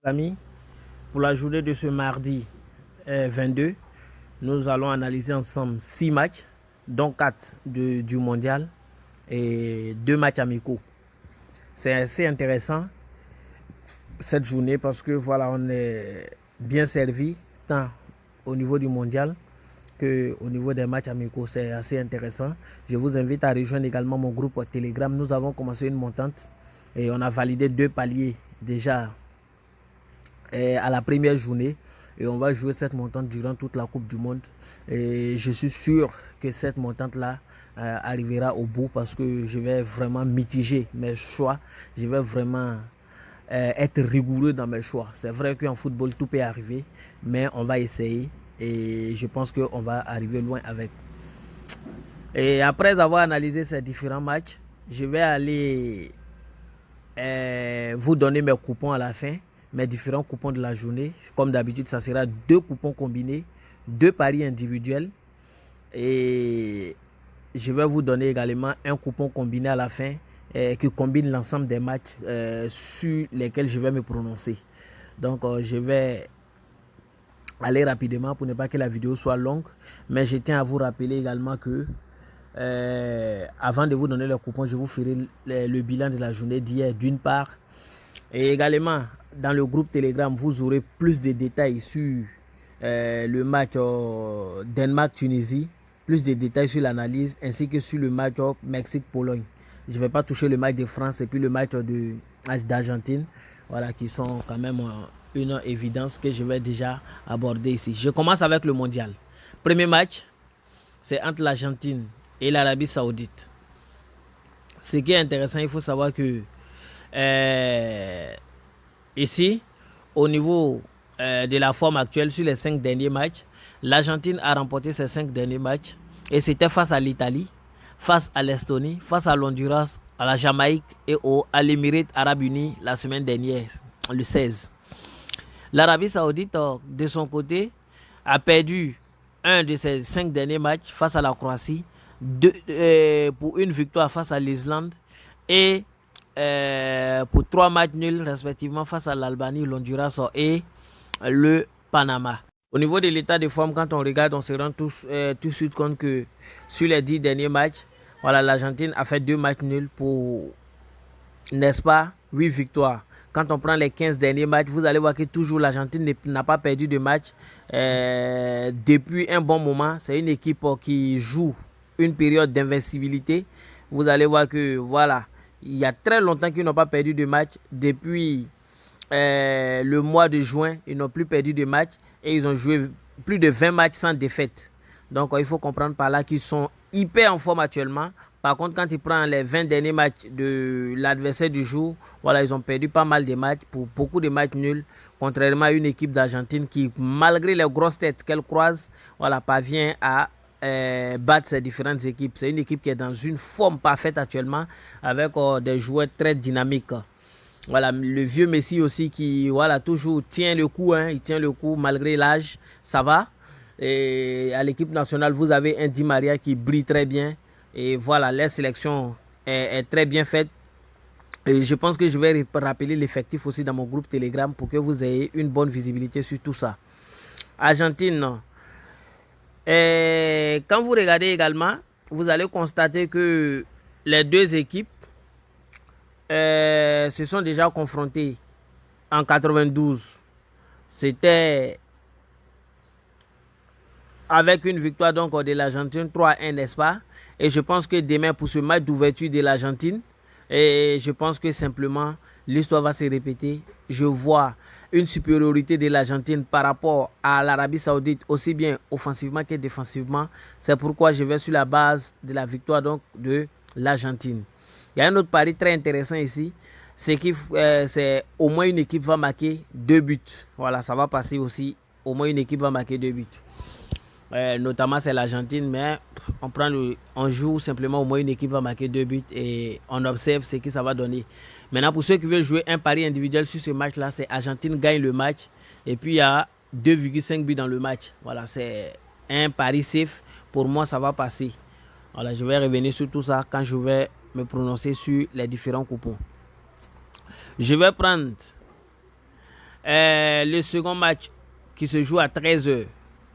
Amis, pour la journée de ce mardi 22, nous allons analyser ensemble 6 matchs, dont 4 du mondial et 2 matchs amicaux. C'est assez intéressant cette journée parce que voilà, on est bien servi tant au niveau du mondial que au niveau des matchs amicaux. C'est assez intéressant. Je vous invite à rejoindre également mon groupe Telegram. Nous avons commencé une montante et on a validé 2 paliers déjà à la première journée et on va jouer cette montante durant toute la Coupe du Monde et je suis sûr que cette montante là arrivera au bout parce que je vais vraiment mitiger mes choix, je vais vraiment être rigoureux dans mes choix. C'est vrai qu'en football tout peut arriver, mais on va essayer et je pense qu'on va arriver loin avec. Et après avoir analysé ces différents matchs, je vais aller vous donner mes coupons à la fin, mes différents coupons de la journée. Comme d'habitude, ça sera 2 coupons combinés, 2 paris individuels. Et je vais vous donner également un coupon combiné à la fin qui combine l'ensemble des matchs sur lesquels je vais me prononcer. Donc, je vais aller rapidement pour ne pas que la vidéo soit longue. Mais je tiens à vous rappeler également que avant de vous donner le coupon, je vous ferai le bilan de la journée d'hier d'une part. Et également, dans le groupe Telegram, vous aurez plus de détails sur le match Danemark-Tunisie, plus de détails sur l'analyse, ainsi que sur le match Mexique-Pologne. Je ne vais pas toucher le match de France et puis le match d'Argentine, voilà, qui sont quand même une évidence que je vais déjà aborder ici. Je commence avec le mondial. Premier match, c'est entre l'Argentine et l'Arabie Saoudite. Ce qui est intéressant, il faut savoir que ici, au niveau de la forme actuelle sur les 5 derniers matchs, l'Argentine a remporté ses 5 derniers matchs et c'était face à l'Italie, face à l'Estonie, face à l'Honduras, à la Jamaïque et à l'Émirats Arabes Unis la semaine dernière, le 16. L'Arabie Saoudite, de son côté, a perdu un de ses 5 derniers matchs face à la Croatie, pour une victoire face à l'Islande et pour 3 matchs nuls respectivement face à l'Albanie, l'Honduras et le Panama. Au niveau de l'état de forme, quand on regarde, on se rend tout de suite compte que sur les 10 derniers matchs, voilà, l'Argentine a fait 2 matchs nuls pour, n'est-ce pas, 8 victoires. Quand on prend les 15 derniers matchs, vous allez voir que toujours l'Argentine n'a pas perdu de match depuis un bon moment. C'est une équipe qui joue une période d'invincibilité. Vous allez voir que voilà, il y a très longtemps qu'ils n'ont pas perdu de match. Depuis le mois de juin, ils n'ont plus perdu de match et ils ont joué plus de 20 matchs sans défaite. Donc il faut comprendre par là qu'ils sont hyper en forme actuellement. Par contre, quand ils prennent les 20 derniers matchs de l'adversaire du jour, voilà, ils ont perdu pas mal de matchs, pour beaucoup de matchs nuls, contrairement à une équipe d'Argentine qui, malgré les grosses têtes qu'elle croise, voilà, parvient à battre ces différentes équipes. C'est une équipe qui est dans une forme parfaite actuellement, avec des joueurs très dynamiques. Voilà, le vieux Messi aussi qui, voilà, toujours tient le coup, hein, il tient le coup malgré l'âge, ça va. Et à l'équipe nationale, vous avez un Di Maria qui brille très bien. Et voilà, la sélection est très bien faite. Et je pense que je vais rappeler l'effectif aussi dans mon groupe Telegram pour que vous ayez une bonne visibilité sur tout ça. Argentine. Et quand vous regardez également, vous allez constater que les deux équipes se sont déjà confrontées en 92. C'était avec une victoire donc de l'Argentine 3-1, n'est-ce pas? Et je pense que demain, pour ce match d'ouverture de l'Argentine, et je pense que simplement l'histoire va se répéter. Je vois une supériorité de l'Argentine par rapport à l'Arabie Saoudite, aussi bien offensivement que défensivement. C'est pourquoi je vais sur la base de la victoire donc de l'Argentine. Il y a un autre pari très intéressant ici. C'est au moins une équipe va marquer 2 buts. Voilà, ça va passer aussi. Au moins une équipe va marquer 2 buts. Notamment c'est l'Argentine, mais on joue simplement au moins une équipe va marquer 2 buts et on observe ce que ça va donner. Maintenant, pour ceux qui veulent jouer un pari individuel sur ce match là, c'est Argentine gagne le match et puis il y a 2,5 buts dans le match. Voilà, c'est un pari safe. Pour moi, ça va passer. Voilà, je vais revenir sur tout ça quand je vais me prononcer sur les différents coupons. Je vais prendre Le second match qui se joue à 13h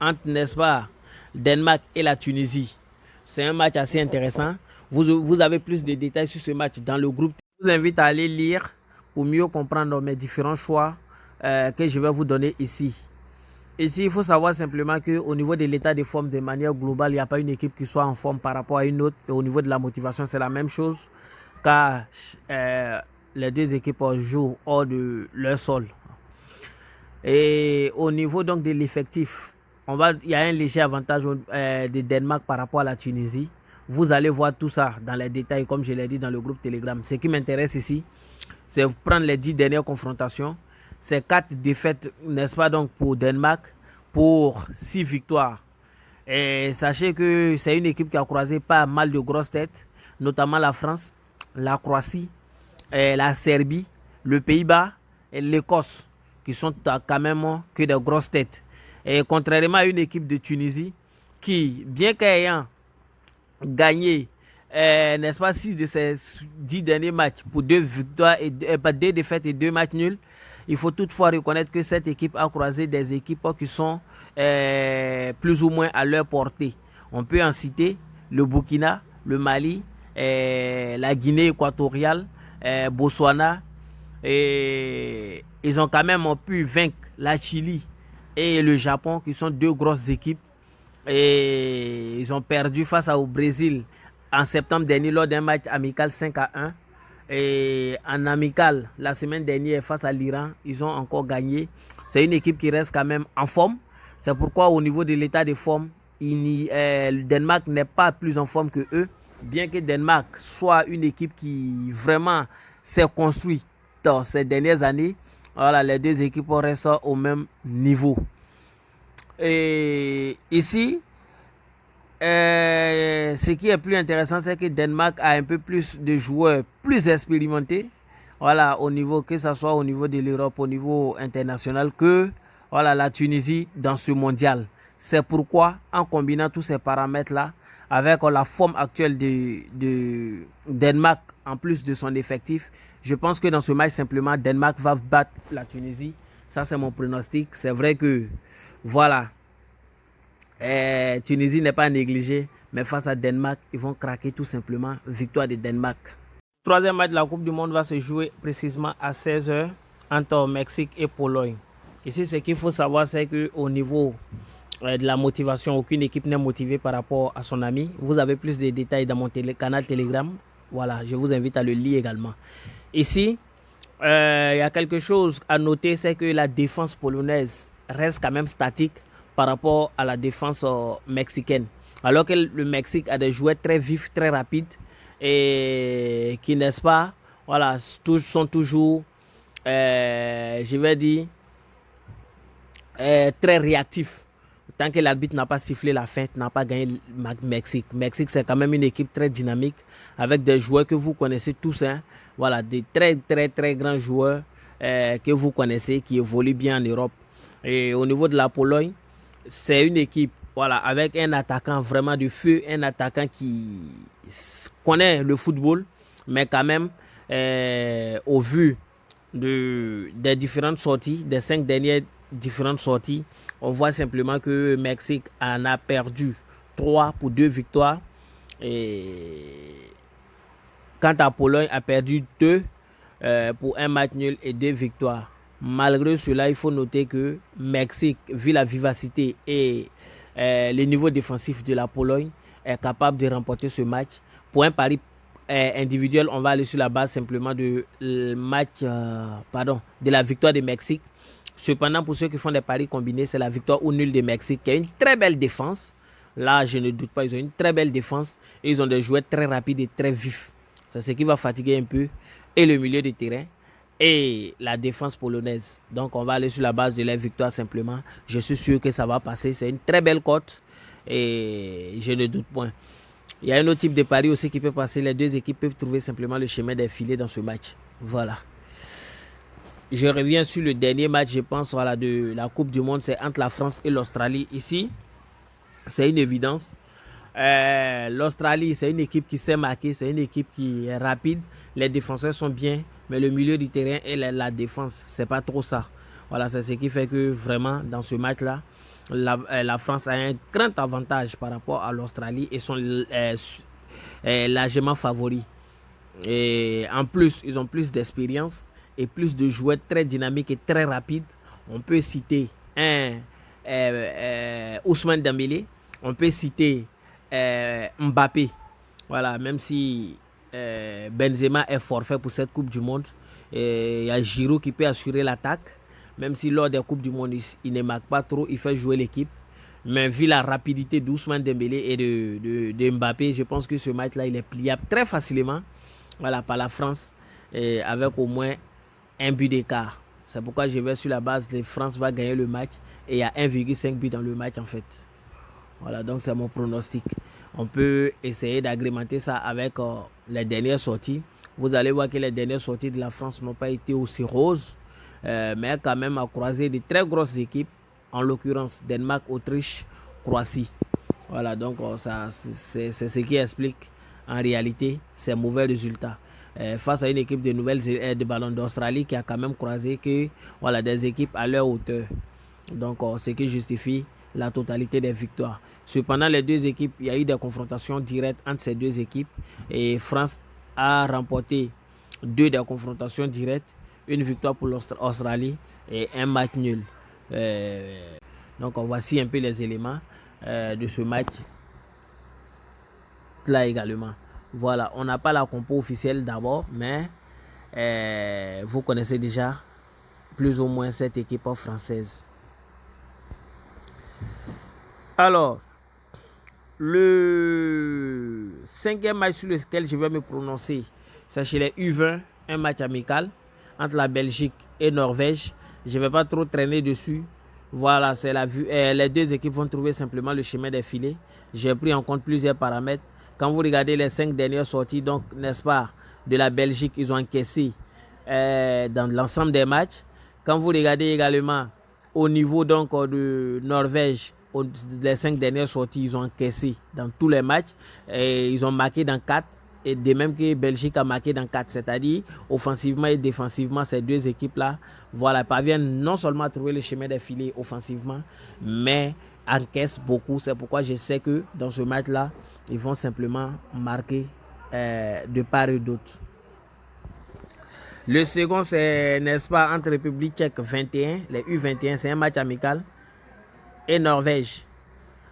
entre, n'est-ce pas, Danemark et la Tunisie. C'est un match assez intéressant. Vous avez plus de détails sur ce match dans le groupe. Je vous invite à aller lire pour mieux comprendre mes différents choix que je vais vous donner ici. Ici, il faut savoir simplement qu'au niveau de l'état de forme, de manière globale, il n'y a pas une équipe qui soit en forme par rapport à une autre. Et au niveau de la motivation, c'est la même chose, car les deux équipes jouent hors de leur sol. Et au niveau donc de l'effectif, il y a un léger avantage de Danemark par rapport à la Tunisie. Vous allez voir tout ça dans les détails, comme je l'ai dit dans le groupe Telegram. Ce qui m'intéresse ici, c'est prendre les 10 dernières confrontations. C'est 4 défaites, n'est-ce pas, donc pour Danemark, pour 6 victoires. Et sachez que c'est une équipe qui a croisé pas mal de grosses têtes, notamment la France, la Croatie, la Serbie, le Pays-Bas et l'Écosse, qui sont quand même que de grosses têtes. Et contrairement à une équipe de Tunisie, qui, bien qu'ayant gagné, n'est-ce pas, 6 de ses 10 derniers matchs pour 2 victoires, et 2 défaites et 2 matchs nuls, il faut toutefois reconnaître que cette équipe a croisé des équipes qui sont plus ou moins à leur portée. On peut en citer le Burkina, le Mali, la Guinée équatoriale, Botswana. Et ils ont quand même pu vaincre la Chili et le Japon, qui sont 2 grosses équipes. Et ils ont perdu face au Brésil en septembre dernier lors d'un match amical 5-1. Et en amical, la semaine dernière, face à l'Iran, ils ont encore gagné. C'est une équipe qui reste quand même en forme. C'est pourquoi au niveau de l'état de forme, le Danemark n'est pas plus en forme que eux. Bien que Danemark soit une équipe qui vraiment s'est construite dans ces dernières années, voilà, les deux équipes restent au même niveau. Et ici, ce qui est plus intéressant, c'est que Danemark a un peu plus de joueurs plus expérimentés, voilà, au niveau, que ce soit au niveau de l'Europe, au niveau international, que voilà, la Tunisie dans ce mondial. C'est pourquoi, en combinant tous ces paramètres-là, avec la forme actuelle de Danemark, en plus de son effectif, je pense que dans ce match, simplement, Danemark va battre la Tunisie. Ça, c'est mon pronostic. C'est vrai que, voilà, Tunisie n'est pas négligée, mais face à Danemark, ils vont craquer tout simplement. Victoire de Danemark. Le troisième match de la Coupe du Monde va se jouer précisément à 16h entre Mexique et Pologne. Ici, ce qu'il faut savoir, c'est qu'au niveau de la motivation, aucune équipe n'est motivée par rapport à son ami. Vous avez plus de détails dans mon canal Telegram. Voilà, je vous invite à le lire également. Ici, il y a quelque chose à noter, c'est que la défense polonaise reste quand même statique par rapport à la défense mexicaine. Alors que le Mexique a des joueurs très vifs, très rapides et qui, n'est-ce pas, voilà, sont toujours, je vais dire, très réactifs. Tant que l'arbitre n'a pas sifflé la fin, n'a pas gagné le Mexique. Mexique, c'est quand même une équipe très dynamique avec des joueurs que vous connaissez tous. Hein. Voilà, des très, très, très grands joueurs que vous connaissez qui évoluent bien en Europe. Et au niveau de la Pologne, c'est une équipe, voilà, avec un attaquant vraiment de feu, un attaquant qui connaît le football, mais quand même, au vu des différentes sorties, des 5 dernières différentes sorties, on voit simplement que le Mexique en a perdu 3 pour 2 victoires. Et quant à Pologne, a perdu 2 pour un match nul et 2 victoires. Malgré cela, il faut noter que Mexique, vu la vivacité et le niveau défensif de la Pologne, est capable de remporter ce match. Pour un pari individuel, on va aller sur la base simplement de de la victoire du Mexique. Cependant, pour ceux qui font des paris combinés, c'est la victoire ou nul du Mexique qui a une très belle défense. Là, je ne doute pas, ils ont une très belle défense et ils ont des joueurs très rapides et très vifs. C'est ce qui va fatiguer un peu et le milieu de terrain et la défense polonaise. Donc, on va aller sur la base de la victoire simplement. Je suis sûr que ça va passer. C'est une très belle cote et je ne doute point. Il y a un autre type de pari aussi qui peut passer. Les deux équipes peuvent trouver simplement le chemin des filets dans ce match. Voilà. Je reviens sur le dernier match, je pense, voilà, de la Coupe du Monde. C'est entre la France et l'Australie. Ici, c'est une évidence. L'Australie, c'est une équipe qui sait marquer. C'est une équipe qui est rapide. Les défenseurs sont bien. Mais le milieu du terrain et la défense, c'est pas trop ça. Voilà, c'est ce qui fait que vraiment, dans ce match-là, la France a un grand avantage par rapport à l'Australie et sont largement favoris. Et en plus, ils ont plus d'expérience et plus de joueurs très dynamiques et très rapides. On peut citer Ousmane Dembélé, on peut citer Mbappé. Voilà, même si Benzema est forfait pour cette Coupe du Monde, il y a Giroud qui peut assurer l'attaque. Même si lors des Coupes du Monde, il ne marque pas trop, il fait jouer l'équipe. Mais vu la rapidité d'Ousmane Dembélé et de Mbappé, je pense que ce match-là, il est pliable très facilement, voilà, par la France, et avec au moins un but d'écart. C'est pourquoi je vais sur la base de France va gagner le match et il y a 1,5 but dans le match en fait. Voilà, donc c'est mon pronostic. On peut essayer d'agrémenter ça avec les dernières sorties. Vous allez voir que les dernières sorties de la France n'ont pas été aussi roses, mais quand même à croiser de très grosses équipes, en l'occurrence Danemark, Autriche, Croatie. Voilà, donc c'est ce qui explique en réalité ces mauvais résultats. Face à une équipe de de ballon d'Australie qui a quand même croisé que voilà, des équipes à leur hauteur. Donc, ce qui justifie la totalité des victoires. Cependant, les deux équipes, il y a eu des confrontations directes entre ces deux équipes et France a remporté 2 des confrontations directes, une victoire pour l'Australie et un match nul. Donc, voici un peu les éléments de ce match là également. Voilà, on n'a pas la compo officielle d'abord, mais vous connaissez déjà plus ou moins cette équipe française. Alors, le 5e match sur lequel je vais me prononcer, c'est chez les U20, un match amical entre la Belgique et Norvège. Je ne vais pas trop traîner dessus. Voilà, c'est la vue. Les deux équipes vont trouver simplement le chemin des filets. J'ai pris en compte plusieurs paramètres. Quand vous regardez les 5 dernières sorties, donc, n'est-ce pas, de la Belgique, ils ont encaissé dans l'ensemble des matchs. Quand vous regardez également au niveau donc de Norvège, les 5 dernières sorties, ils ont encaissé dans tous les matchs et ils ont marqué dans 4. Et de même que Belgique a marqué dans 4, c'est-à-dire offensivement et défensivement, ces deux équipes-là, voilà, parviennent non seulement à trouver le chemin des filets offensivement, mais encaissent beaucoup. C'est pourquoi je sais que dans ce match-là, ils vont simplement marquer de part et d'autre. Le second, c'est, n'est-ce pas, entre République tchèque 21, les U21, c'est un match amical, et Norvège.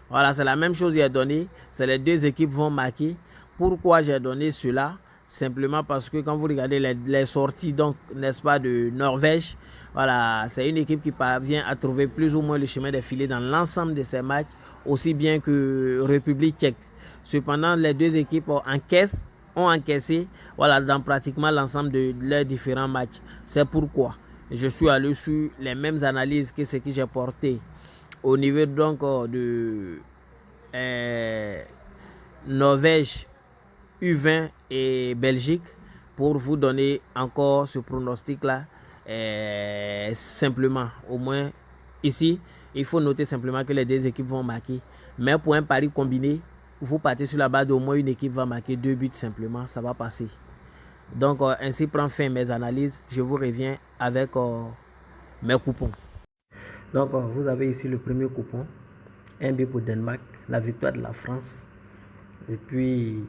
Voilà, c'est la même chose que j'ai donné. C'est les deux équipes vont marquer. Pourquoi j'ai donné cela? Simplement parce que quand vous regardez les sorties, donc, n'est-ce pas, de Norvège, voilà, c'est une équipe qui parvient à trouver plus ou moins le chemin des filets dans l'ensemble de ces matchs, aussi bien que République tchèque. Cependant, les deux équipes ont encaissé, voilà, dans pratiquement l'ensemble de leurs différents matchs. C'est pourquoi je suis allé sur les mêmes analyses que ce que j'ai porté au niveau donc de Norvège, U20 et Belgique pour vous donner encore ce pronostic là. Simplement, au moins ici, il faut noter simplement que les deux équipes vont marquer. Mais pour un pari combiné, vous partez sur la base d'au moins une équipe va marquer 2 buts simplement, ça va passer. Donc ainsi prend fin mes analyses. Je vous reviens avec mes coupons. Donc vous avez ici le premier coupon, un but pour Danemark, la victoire de la France, et puis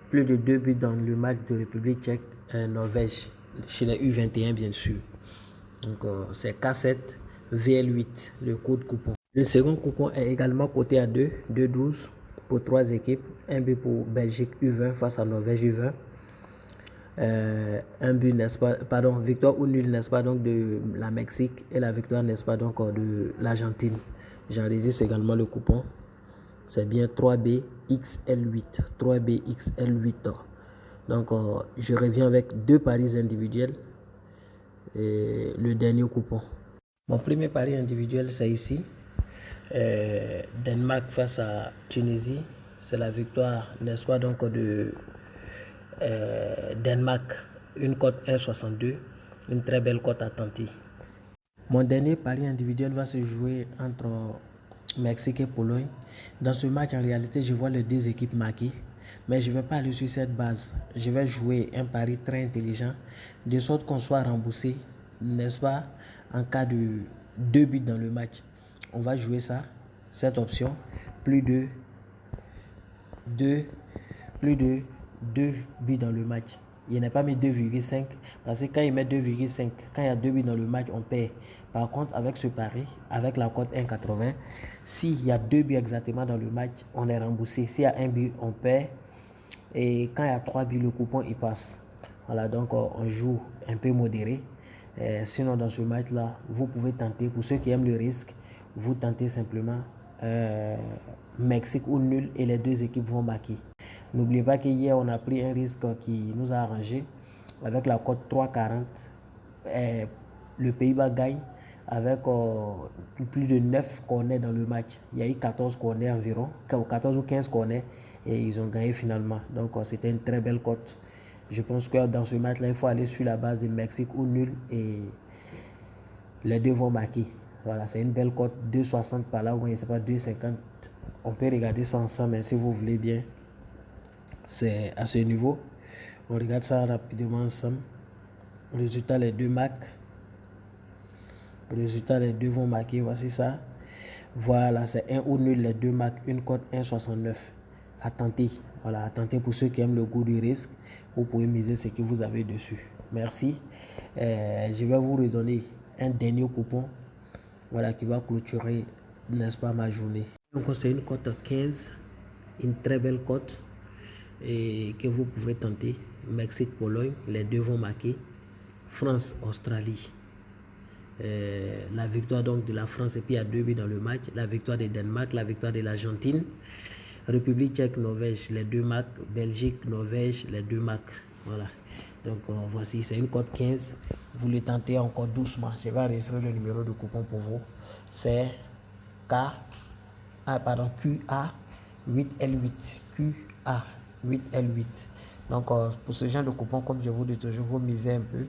plus de 2 buts dans le match de République tchèque et Norvège, chez les U21 bien sûr. Donc c'est K7 VL8, le code coupon. Le second coupon est également coté à 2,12 pour 3 équipes, un but pour Belgique U20 face à Norvège U20. Un but, n'est-ce pas, pardon, victoire ou nul, n'est-ce pas, donc de la Mexique et la victoire, n'est-ce pas, donc de l'Argentine. J'enregistre également le coupon. C'est bien 3BXL8. 3BXL8. Donc, je reviens avec 2 paris individuels et le dernier coupon. Mon premier pari individuel, c'est ici. Danemark face à Tunisie. C'est la victoire, n'est-ce pas, donc de Danemark, une cote 1,62, une très belle cote à tenter. Mon dernier pari individuel va se jouer entre Mexique et Pologne. Dans ce match, en réalité, je vois les deux équipes marquer, mais je ne vais pas aller sur cette base. Je vais jouer un pari très intelligent, de sorte qu'on soit remboursé, n'est-ce pas, en cas de 2 buts dans le match. On va jouer ça, cette option, plus de 2 buts dans le match. Il n'a pas mis 2,5 parce que quand il met 2,5, quand il y a 2 buts dans le match, on paie. Par contre, avec ce pari, avec la cote 1,80, s'il y a 2 buts exactement dans le match, on est remboursé. S'il y a un but, on paie. Et quand il y a 3 buts, le coupon, il passe. Voilà, donc on joue un peu modéré. Sinon, dans ce match-là, vous pouvez tenter, pour ceux qui aiment le risque, vous tentez simplement Mexique ou nul et les deux équipes vont marquer. N'oubliez pas qu'hier, on a pris un risque qui nous a arrangé avec la cote 3,40. Le Pays-Bas gagne avec plus de 9 corners dans le match. Il y a eu 14 corners environ, 14 ou 15 corners et ils ont gagné finalement. Donc c'était une très belle cote. Je pense que dans ce match-là, il faut aller sur la base de Mexique ou nul et les deux vont marquer. Voilà, c'est une belle cote, 2,60 par là, ou je ne sais pas, 2,50. On peut regarder ça ensemble, mais si vous voulez bien, c'est à ce niveau. On regarde ça rapidement ensemble. Résultat, les deux marquent. Résultat, les deux vont marquer. Voici ça. Voilà, c'est 1 ou nul, les deux marquent. Une cote 1,69. À tenter. Voilà, à tenter pour ceux qui aiment le goût du risque. Vous pouvez miser ce que vous avez dessus. Merci. Je vais vous redonner un dernier coupon. Voilà, qui va clôturer, n'est-ce pas, ma journée. Donc, c'est une cote 15. Une très belle cote. Et que vous pouvez tenter. Mexique-Pologne, les deux vont marquer. France-Australie. La victoire donc de la France et puis il y a 2 buts dans le match. La victoire de Danemark, la victoire de l'Argentine. République tchèque, Norvège, les deux marques. Belgique, Norvège, les deux marques. Voilà. Donc voici, c'est une cote 15. Vous le tentez encore doucement. Je vais enregistrer le numéro de coupon pour vous. C'est QA 8L8. QA 8L8. Donc pour ce genre de coupon, comme je vous dis toujours, vous misez un peu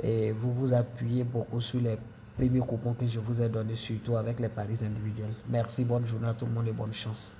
et vous vous appuyez beaucoup sur les premiers coupons que je vous ai donnés, surtout avec les paris individuels. Merci, bonne journée à tout le monde et bonne chance.